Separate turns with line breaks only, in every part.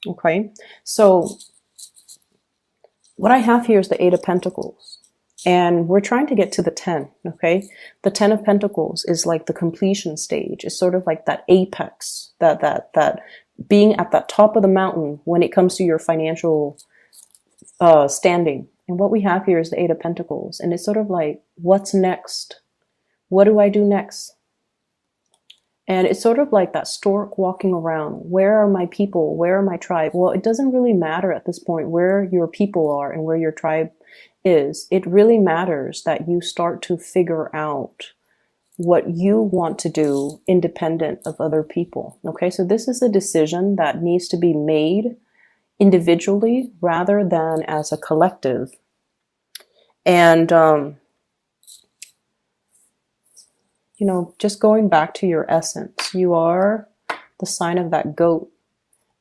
Okay, so what I have here is the Eight of Pentacles. And we're trying to get to the 10, okay? The 10 of Pentacles is like the completion stage. It's sort of like that apex, that being at the top of the mountain when it comes to your financial standing. And what we have here is the Eight of Pentacles. And it's sort of like, what's next? What do I do next? And it's sort of like that stork walking around. Where are my people? Where are my tribe? Well, it doesn't really matter at this point where your people are and where your tribe is. It really matters that you start to figure out what you want to do independent of other people. Okay, so this is a decision that needs to be made individually rather than as a collective. And, you know, just going back to your essence, you are the sign of that goat.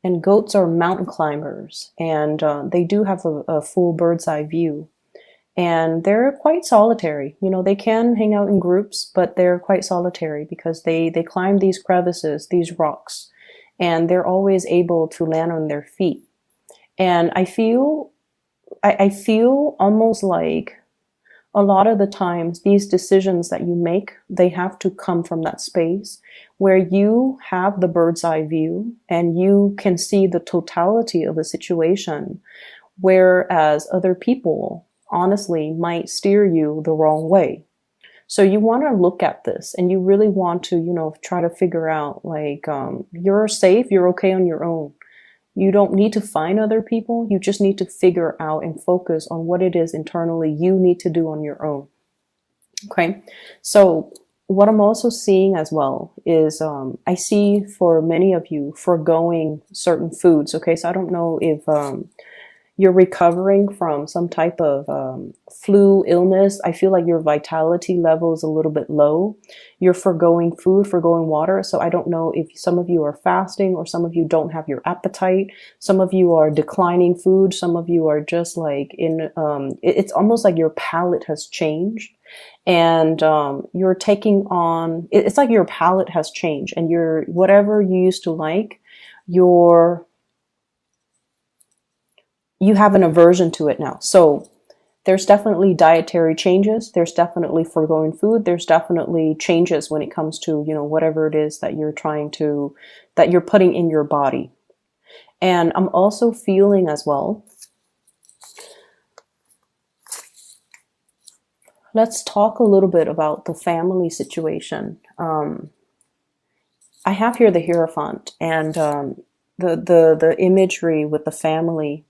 And goats are mountain climbers, and they do have a full bird's eye view. And they're quite solitary. You know, they can hang out in groups, but they're quite solitary because they climb these crevices, these rocks, and they're always able to land on their feet. And I feel almost like a lot of the times these decisions that you make, they have to come from that space where you have the bird's eye view and you can see the totality of the situation, whereas other people honestly might steer you the wrong way. So you want to look at this and you really want to, you know, try to figure out like, you're safe, you're okay on your own. You don't need to find other people. You just need to figure out and focus on what it is internally you need to do on your own. Okay. So what I'm also seeing as well is, I see for many of you foregoing certain foods. Okay. So I don't know if, you're recovering from some type of flu illness. I feel like your vitality level is a little bit low. You're foregoing food, foregoing water. So I don't know if some of you are fasting or some of you don't have your appetite. Some of you are declining food. Some of you are just like in, it's almost like your palate has changed and you're taking on, it's like your palate has changed and you're, whatever you used to like, you have an aversion to it now. So there's definitely dietary changes. There's definitely foregoing food. There's definitely changes when it comes to, you know, whatever it is that you're that you're putting in your body. And I'm also feeling as well, let's talk a little bit about the family situation. I have here the Hierophant and the imagery with the family.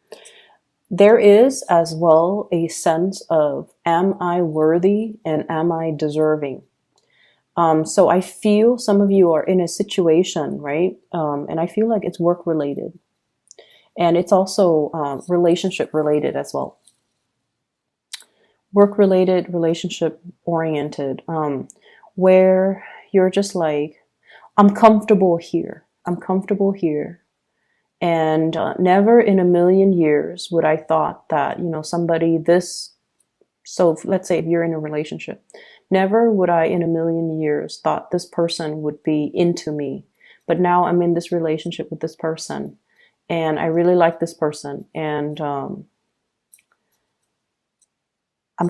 There is as well a sense of, am I worthy and am I deserving? So I feel some of you are in a situation, right? And I feel like it's work related and it's also relationship related as well. Work related, relationship oriented, where you're just like, I'm comfortable here. I'm comfortable here. And never in a million years would I thought that, you know, somebody this, so let's say if you're in a relationship, never would I in a million years thought this person would be into me. But now I'm in this relationship with this person and I really like this person and I'm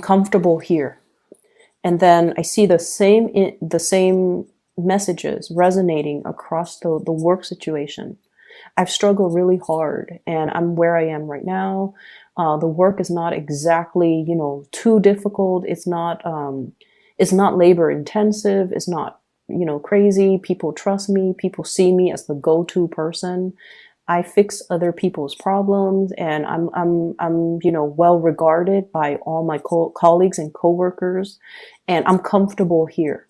comfortable here. And then I see the same messages resonating across the work situation. I've struggled really hard and I'm where I am right now. The work is not exactly, you know, too difficult. It's not labor intensive. It's not, you know, crazy. People trust me. People see me as the go-to person. I fix other people's problems and I'm, you know, well regarded by all my colleagues and coworkers and I'm comfortable here.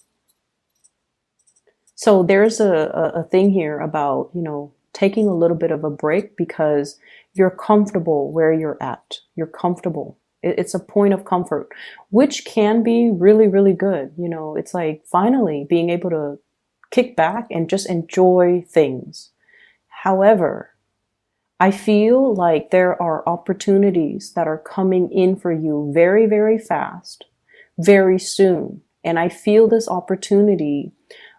So there's a thing here about, you know, taking a little bit of a break because you're comfortable where you're at. You're comfortable. It's a point of comfort, which can be really, really good. You know, it's like finally being able to kick back and just enjoy things. However, I feel like there are opportunities that are coming in for you very, very fast, very soon. And I feel this opportunity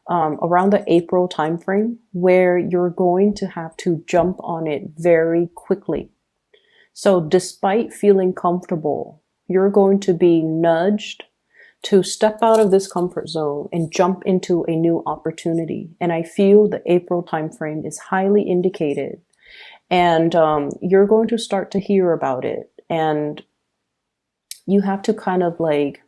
around the April timeframe, where you're going to have to jump on it very quickly. So despite feeling comfortable, you're going to be nudged to step out of this comfort zone and jump into a new opportunity. And I feel the April timeframe is highly indicated. And you're going to start to hear about it. And you have to kind of like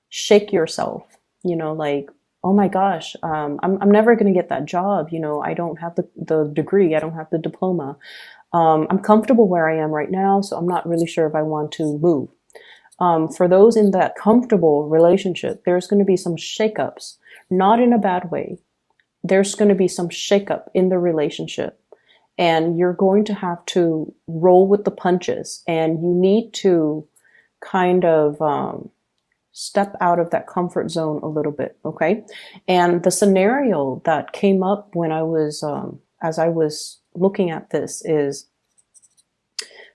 shake yourself, like, oh my gosh, I'm never going to get that job. I don't have the degree. I don't have the diploma. I'm comfortable where I am right now, so I'm not really sure if I want to move. For those in that comfortable relationship, there's going to be some shakeups, not in a bad way. There's going to be some shakeup in the relationship, and you're going to have to roll with the punches, and you need to kind of step out of that comfort zone a little bit, okay? And the scenario that came up when I was, as I was looking at this, is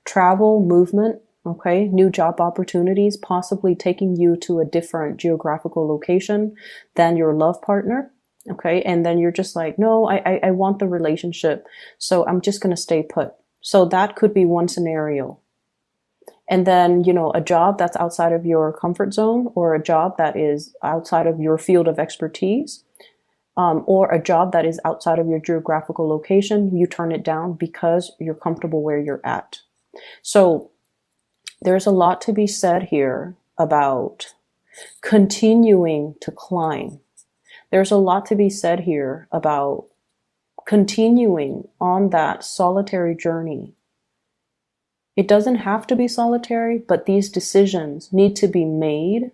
travel, movement, okay? New job opportunities, possibly taking you to a different geographical location than your love partner, okay? And then you're just like, no, I want the relationship, so I'm just going to stay put. So that could be one scenario. And then, a job that's outside of your comfort zone, or a job that is outside of your field of expertise, or a job that is outside of your geographical location, you turn it down because you're comfortable where you're at. So there's a lot to be said here about continuing to climb. There's a lot to be said here about continuing on that solitary journey. It doesn't have to be solitary, but these decisions need to be made,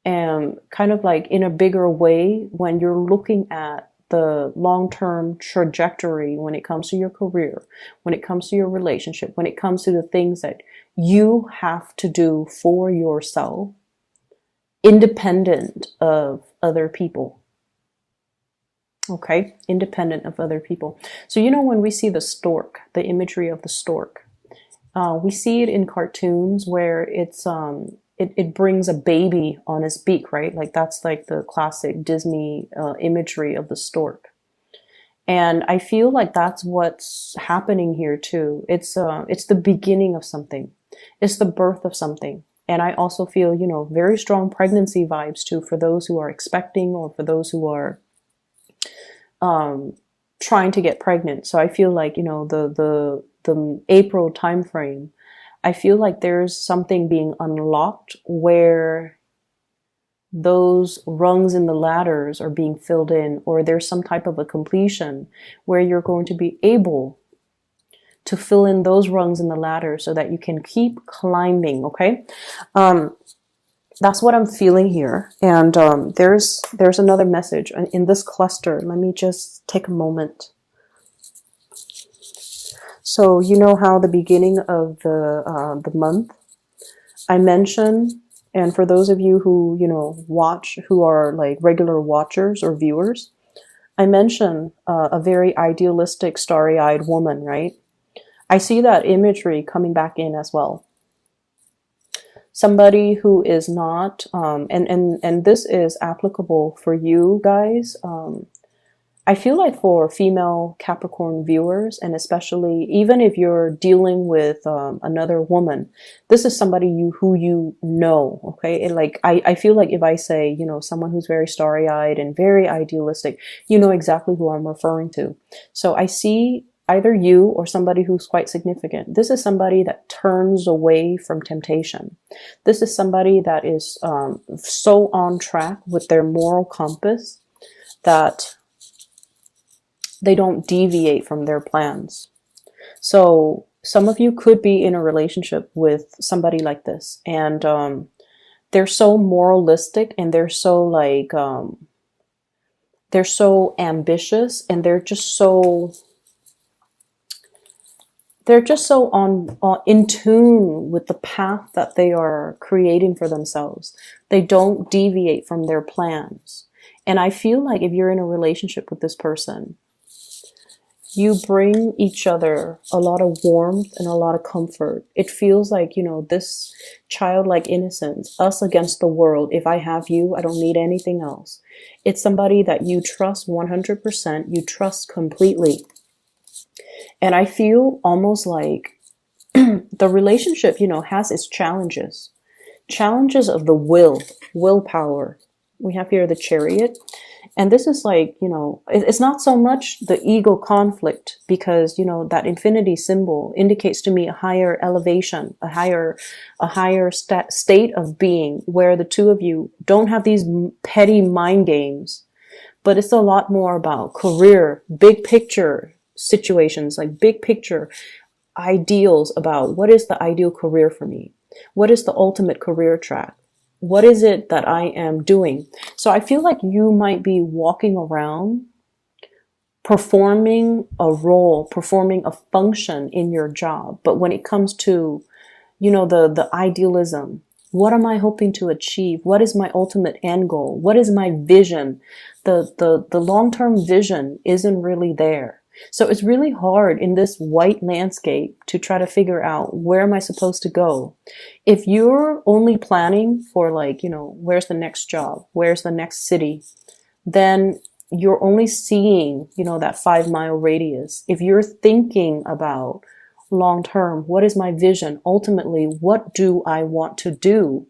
and kind of like in a bigger way when you're looking at the long-term trajectory when it comes to your career, when it comes to your relationship, when it comes to the things that you have to do for yourself, independent of other people. Okay? Independent of other people. So, when we see the stork, the imagery of the stork, we see it in cartoons where it brings a baby on its beak, right? Like that's like the classic Disney imagery of the stork. And I feel like that's what's happening here too. It's the beginning of something. It's the birth of something. And I also feel, very strong pregnancy vibes too, for those who are expecting, or for those who are trying to get pregnant. So I feel like, the April timeframe, I feel like there's something being unlocked where those rungs in the ladders are being filled in, or there's some type of a completion where you're going to be able to fill in those rungs in the ladder so that you can keep climbing, okay? That's what I'm feeling here. And there's another message in this cluster. Let me just take a moment. So how the beginning of the month, I mentioned, and for those of you who watch, who are like regular watchers or viewers, I mentioned a very idealistic, starry-eyed woman, right? I see that imagery coming back in as well. Somebody who is not, and this is applicable for you guys. I feel like for female Capricorn viewers, and especially even if you're dealing with another woman, this is somebody who you know, okay? And like, I feel like if I say, someone who's very starry-eyed and very idealistic, you know exactly who I'm referring to. So I see either you or somebody who's quite significant. This is somebody that turns away from temptation. This is somebody that is so on track with their moral compass that they don't deviate from their plans. So some of you could be in a relationship with somebody like this, and they're so moralistic, and they're so like they're so ambitious, and they're just so on in tune with the path that they are creating for themselves. They don't deviate from their plans. And I feel like if you're in a relationship with this person, You bring each other a lot of warmth and a lot of comfort. It feels like, you know, this childlike innocence, us against the world. If I have you, I don't need anything else. It's somebody that you trust 100%, you trust completely. And I feel almost like the relationship, you know, has its challenges. Challenges of the willpower. We have here the Chariot. And this is like, you know, it's not so much the ego conflict, because, you know, that infinity symbol indicates to me a higher elevation, a higher state of being, where the two of you don't have these petty mind games, but it's a lot more about career, big picture situations, like big picture ideals about what is the ideal career for me? What is the ultimate career track? What is it that I am doing? So I feel like you might be walking around performing a role, performing a function in your job. But when it comes to, you know, the idealism, what am I hoping to achieve? What is my ultimate end goal? What is my vision? The long-term vision isn't really there. So it's really hard in this white landscape to try to figure out, where am I supposed to go? If you're only planning for, like, you know, where's the next job? Where's the next city? Then you're only seeing, you know, that 5-mile radius. If you're thinking about long term, what is my vision? Ultimately, what do I want to do?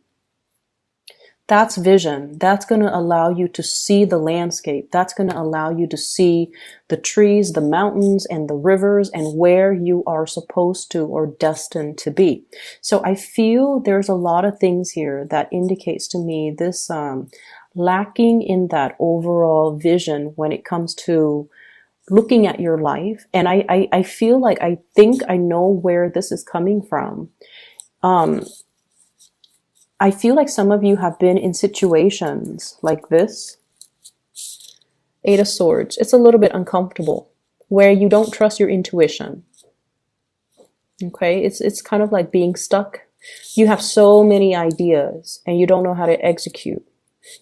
That's vision. That's going to allow you to see the landscape. That's going to allow you to see the trees, the mountains, and the rivers, and where you are supposed to or destined to be. So I feel there's a lot of things here that indicates to me this lacking in that overall vision when it comes to looking at your life. And I feel like I think I know where this is coming from. I feel like some of you have been in situations like this. 8 of Swords. It's a little bit uncomfortable, where you don't trust your intuition. Okay, it's kind of like being stuck. You have so many ideas and you don't know how to execute.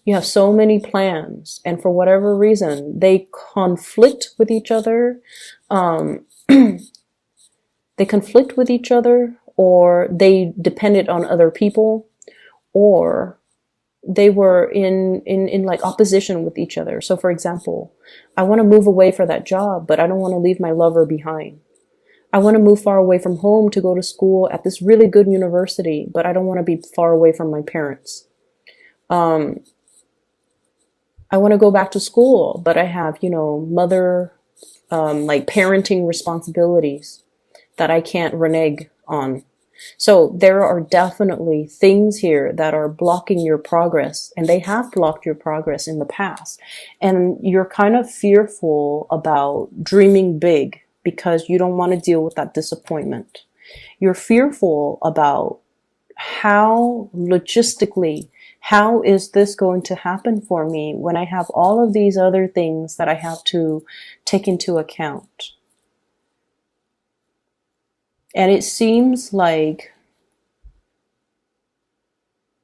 You have so many plans, and for whatever reason, they conflict with each other. They conflict with each other, or they depended on other people, or they were in like opposition with each other. So for example, I want to move away for that job, but I don't want to leave my lover behind. I want to move far away from home to go to school at this really good university, but I don't want to be far away from my parents. I want to go back to school, but I have, you know, mother, like parenting responsibilities that I can't renege on. So there are definitely things here that are blocking your progress, and they have blocked your progress in the past. And you're kind of fearful about dreaming big because you don't want to deal with that disappointment. You're fearful about how logistically, how is this going to happen for me when I have all of these other things that I have to take into account? And it seems like,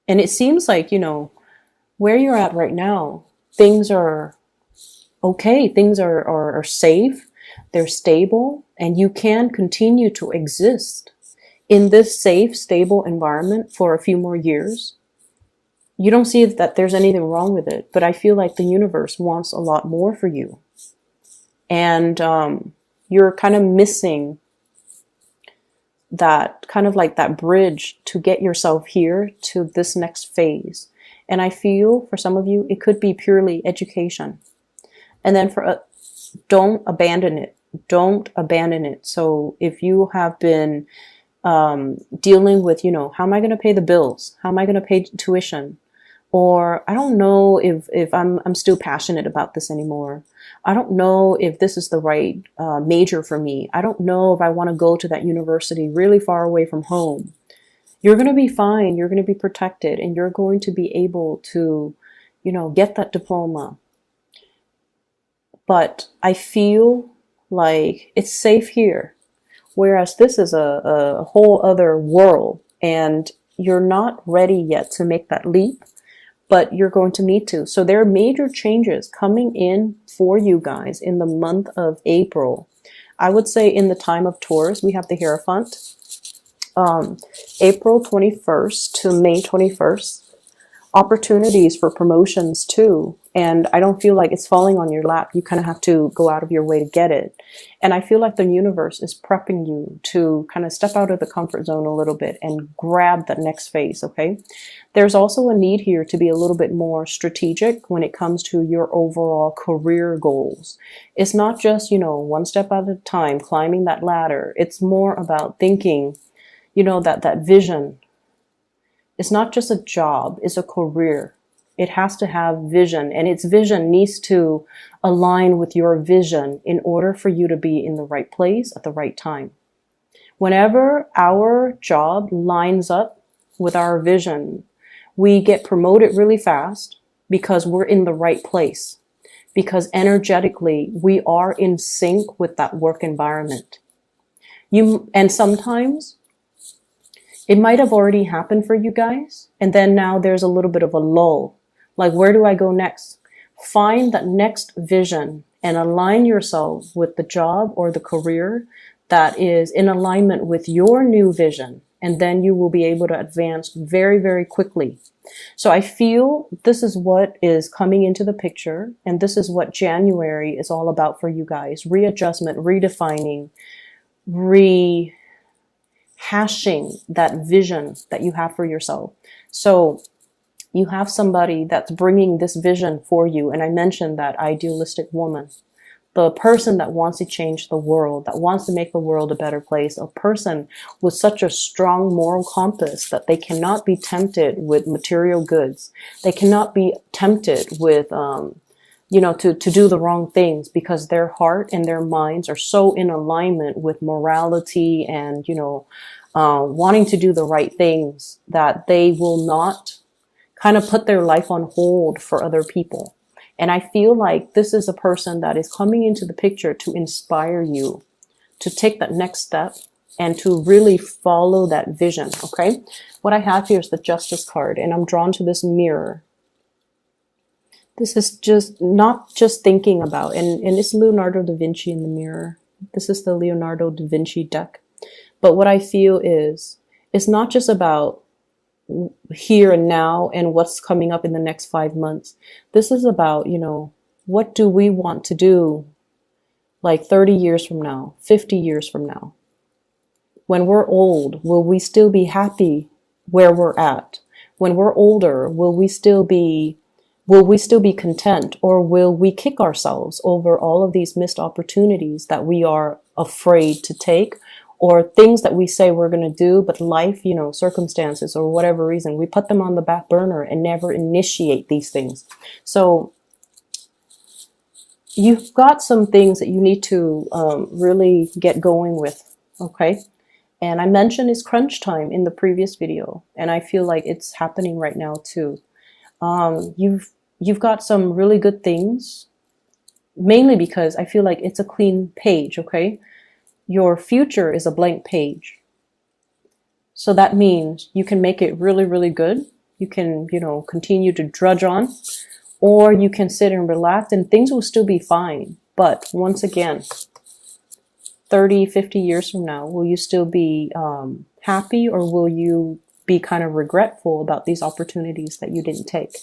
you know, where you're at right now, things are okay. Things are safe. They're stable, and you can continue to exist in this safe, stable environment for a few more years. You don't see that there's anything wrong with it, but I feel like the universe wants a lot more for you. And you're kind of missing that, kind of like that bridge to get yourself here to this next phase. And I feel for some of you, it could be purely education. And then don't abandon it. Don't abandon it. So if you have been dealing with, you know, how am I going to pay the bills? How am I going to pay tuition? Or I don't know if I'm still passionate about this anymore. I don't know if this is the right major for me. I don't know if I want to go to that university really far away from home. You're going to be fine. You're going to be protected, and you're going to be able to, you know, get that diploma. But I feel like it's safe here, whereas this is a whole other world, and you're not ready yet to make that leap. But you're going to need to. So there are major changes coming in for you guys in the month of April. I would say in the time of Taurus, we have the Hierophant, April 21st to May 21st. Opportunities for promotions too. And I don't feel like it's falling on your lap. You kind of have to go out of your way to get it. And I feel like the universe is prepping you to kind of step out of the comfort zone a little bit and grab that next phase, okay? There's also a need here to be a little bit more strategic when it comes to your overall career goals. It's not just, you know, one step at a time, climbing that ladder. It's more about thinking, you know, that vision. It's not just a job, it's a career. It has to have vision, and its vision needs to align with your vision in order for you to be in the right place at the right time. Whenever our job lines up with our vision, we get promoted really fast because we're in the right place, because energetically we are in sync with that work environment. And sometimes it might have already happened for you guys, and then now there's a little bit of a lull. Like, where do I go next? Find that next vision and align yourself with the job or the career that is in alignment with your new vision, and then you will be able to advance very, very quickly. So I feel this is what is coming into the picture, and this is what January is all about for you guys. Readjustment, redefining, hashing that vision that you have for yourself. So you have somebody that's bringing this vision for you. And I mentioned that idealistic woman, the person that wants to change the world, that wants to make the world a better place, a person with such a strong moral compass that they cannot be tempted with material goods. They cannot be tempted with, you know, to do the wrong things, because their heart and their minds are so in alignment with morality and, you know, wanting to do the right things that they will not kind of put their life on hold for other people. And I feel like this is a person that is coming into the picture to inspire you to take that next step and to really follow that vision. Okay. What I have here is the Justice card, and I'm drawn to this mirror. This is just not just thinking about, and it's Leonardo da Vinci in the mirror. This is the Leonardo da Vinci deck. But what I feel is, it's not just about here and now and what's coming up in the next 5 months. This is about, you know, what do we want to do like 30 years from now, 50 years from now? When we're old, will we still be happy where we're at? When we're older, will we still be content, or will we kick ourselves over all of these missed opportunities that we are afraid to take, or things that we say we're going to do, but life, you know, circumstances or whatever reason, we put them on the back burner and never initiate these things. So you've got some things that you need to really get going with, okay? And I mentioned it's crunch time in the previous video, and I feel like it's happening right now too. You've got some really good things, mainly because I feel like it's a clean page, okay? Your future is a blank page. So that means you can make it really, really good. You can, you know, continue to drudge on, or you can sit and relax and things will still be fine. But once again, 30, 50 years from now, will you still be happy, or will you be kind of regretful about these opportunities that you didn't take?